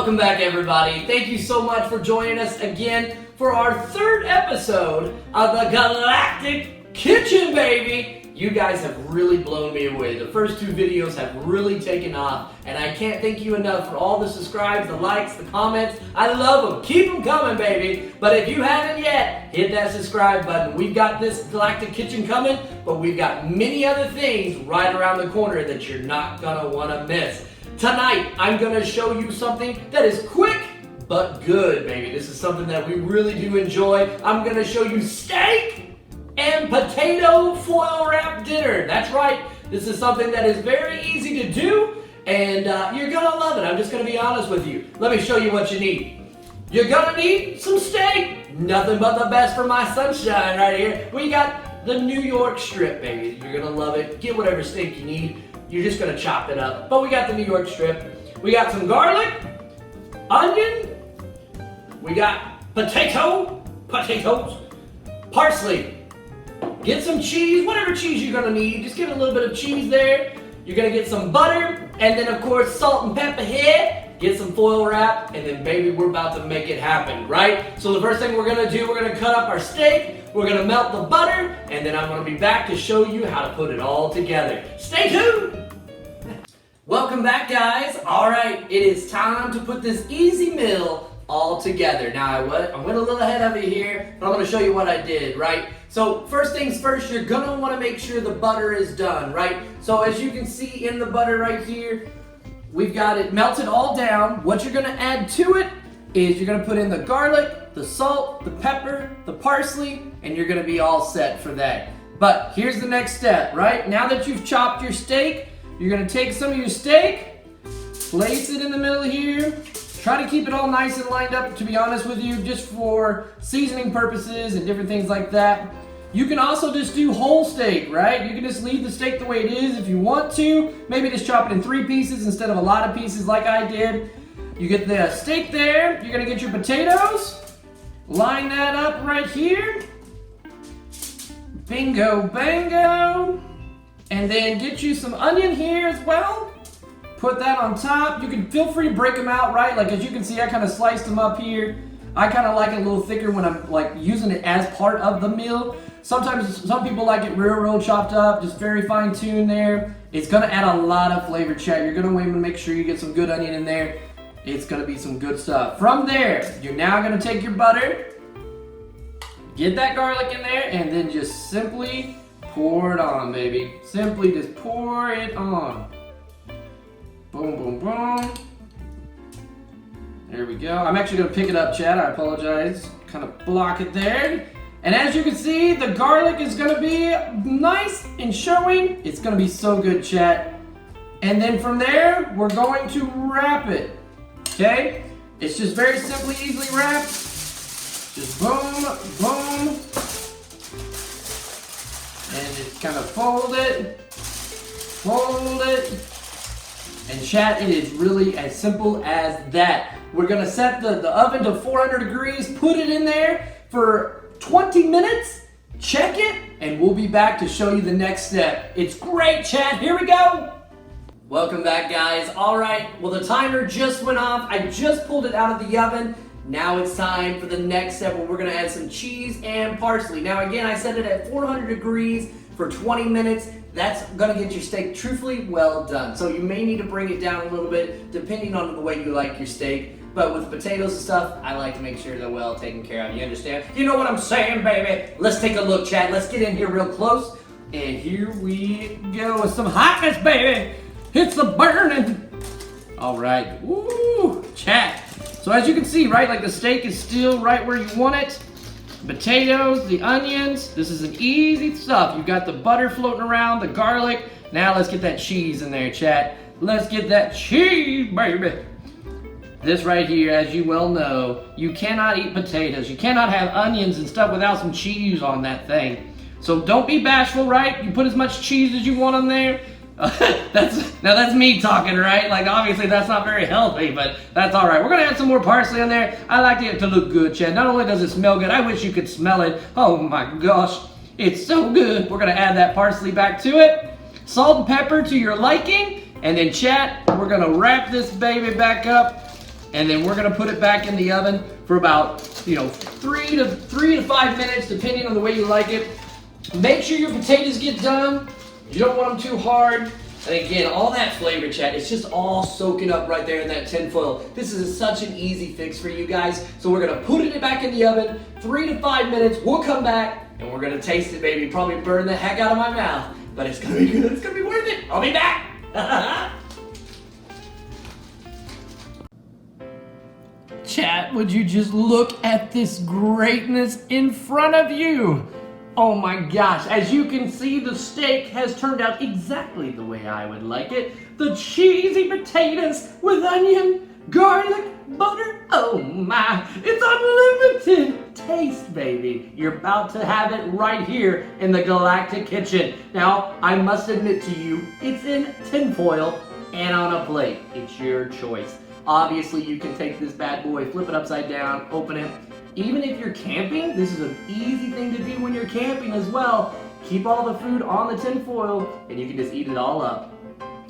Welcome back, everybody. Thank you so much for joining us again for our third episode of the Galactic Kitchen, baby. You guys have really blown me away. The first two videos have really taken off, and I can't thank you enough for all the subscribes, the likes, the comments. I love them. Keep them coming, baby. But if you haven't yet, hit that subscribe button. We've got this Galactic Kitchen coming, but we've got many other things right around the corner that you're not gonna wanna miss. Tonight, I'm gonna show you something that is quick but good, baby. This is something that we really do enjoy. I'm gonna show you steak and potato foil wrap dinner. That's right. This is something that is very easy to do, and you're gonna love it. I'm just gonna be honest with you. Let me show you what you need. You're gonna need some steak. Nothing but the best for my sunshine right here. We got the New York strip, baby. You're gonna love it. Get whatever steak you need. You're just gonna chop it up. But we got the New York strip. We got some garlic, onion. We got potatoes, parsley. Get some cheese, whatever cheese you're gonna need. Just get a little bit of cheese there. You're gonna get some butter, and then of course salt and pepper here. Get some foil wrap, and then baby, we're about to make it happen, right? So the first thing we're gonna do, we're gonna cut up our steak. We're gonna melt the butter, and then I'm gonna be back to show you how to put it all together. Stay tuned! Welcome back, guys. All right, it is time to put this easy meal all together. Now, I went a little ahead of it here, but I'm gonna show you what I did, right? So first things first, you're gonna wanna make sure the butter is done, right? So as you can see in the butter right here, we've got it melted all down. What you're gonna add to it is you're gonna put in the garlic, the salt, the pepper, the parsley, and you're gonna be all set for that. But here's the next step, right? Now that you've chopped your steak, you're gonna take some of your steak, place it in the middle here. Try to keep it all nice and lined up, to be honest with you, just for seasoning purposes and different things like that. You can also just do whole steak, right? You can just leave the steak the way it is if you want to. Maybe just chop it in 3 pieces instead of a lot of pieces like I did. You get the steak there. You're gonna get your potatoes. Line that up right here. Bingo, bango. And then get you some onion here as well. Put that on top. You can feel free to break them out, right? Like as you can see, I kind of sliced them up here. I kind of like it a little thicker when I'm like using it as part of the meal. Sometimes some people like it real chopped up, just very fine tuned there. It's gonna add a lot of flavor, chat. You're gonna want to make sure you get some good onion in there. It's gonna be some good stuff. From there, you're now gonna take your butter, get that garlic in there, and then just simply pour it on, baby. Simply just pour it on. Boom, boom, boom. There we go. I'm actually gonna pick it up, Chad. I apologize. Kind of block it there. And as you can see, the garlic is gonna be nice and showing. It's gonna be so good, chat. And then from there, we're going to wrap it. Okay? It's just very simply, easily wrapped. Just boom, boom. And just kind of fold it. And chat, it is really as simple as that. We're gonna set the oven to 400 degrees, put it in there for 20 minutes, check it, and we'll be back to show you the next step. It's great, chat. Here we go. Welcome back, guys. All right, well, the timer just went off. I just pulled it out of the oven. Now it's time for the next step where we're gonna add some cheese and parsley. Now, again, I set it at 400 degrees for 20 minutes. That's gonna get your steak truthfully well done. So you may need to bring it down a little bit depending on the way you like your steak. But with potatoes and stuff, I like to make sure they're well taken care of. You understand? You know what I'm saying, baby? Let's take a look, chat. Let's get in here real close. And here we go with some hotness, baby. It's the burning. All right. Woo, chat. So as you can see, right, like the steak is still right where you want it. Potatoes, the onions. This is an easy stuff. You've got the butter floating around, the garlic. Now let's get that cheese in there, chat. Let's get that cheese, baby. This right here, as you well know, you cannot eat potatoes. You cannot have onions and stuff without some cheese on that thing. So don't be bashful, right? You put as much cheese as you want on there. That's me talking, right? Like obviously that's not very healthy, but that's all right. We're gonna add some more parsley on there. I like it to look good, Chad. Not only does it smell good, I wish you could smell it. Oh my gosh, it's so good. We're gonna add that parsley back to it. Salt and pepper to your liking, and then chat, we're gonna wrap this baby back up And then we're gonna put it back in the oven for about, 3 to 5 minutes, depending on the way you like it. Make sure your potatoes get done. You don't want them too hard. And again, all that flavor, chat, it's just all soaking up right there in that tin foil. This is such an easy fix for you guys. So we're gonna put it back in the oven, 3 to 5 minutes. We'll come back and we're gonna taste it, baby. Probably burn the heck out of my mouth, but it's gonna be good. It's gonna be worth it. I'll be back. Chat, would you just look at this greatness in front of you? Oh my gosh, as you can see, the steak has turned out exactly the way I would like it. The cheesy potatoes with onion, garlic, butter, oh my, it's unlimited taste, baby. You're about to have it right here in the Galactic kitchen. Now, I must admit to you, it's in tinfoil and on a plate. It's your choice. Obviously, you can take this bad boy, flip it upside down, open it. Even if you're camping, this is an easy thing to do when you're camping as well. Keep all the food on the tin foil and you can just eat it all up.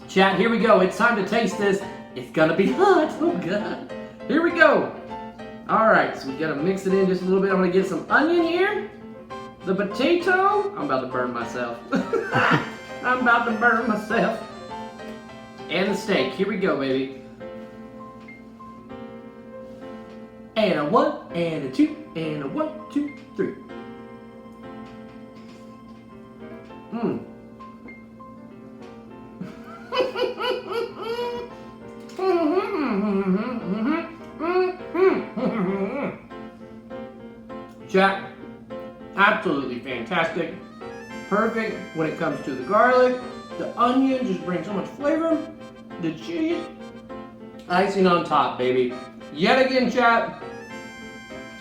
Chat, here we go. It's time to taste this. It's gonna be hot. Oh God. Here we go. All right, so we gotta mix it in just a little bit. I'm gonna get some onion here. The potato. I'm about to burn myself. I'm about to burn myself. And the steak. Here we go, baby. And a 1, and a 2, and a 1, 2, 3. Chat, absolutely fantastic. Perfect when it comes to the garlic. The onion just brings so much flavor. The cheese, icing on top, baby. Yet again, chat,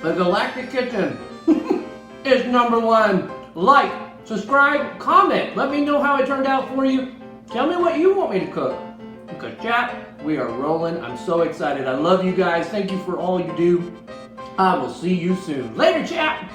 the Galactic Kitchen is #1. Like, subscribe, comment. Let me know how it turned out for you. Tell me what you want me to cook. Because, chat, we are rolling. I'm so excited. I love you guys. Thank you for all you do. I will see you soon. Later, chat.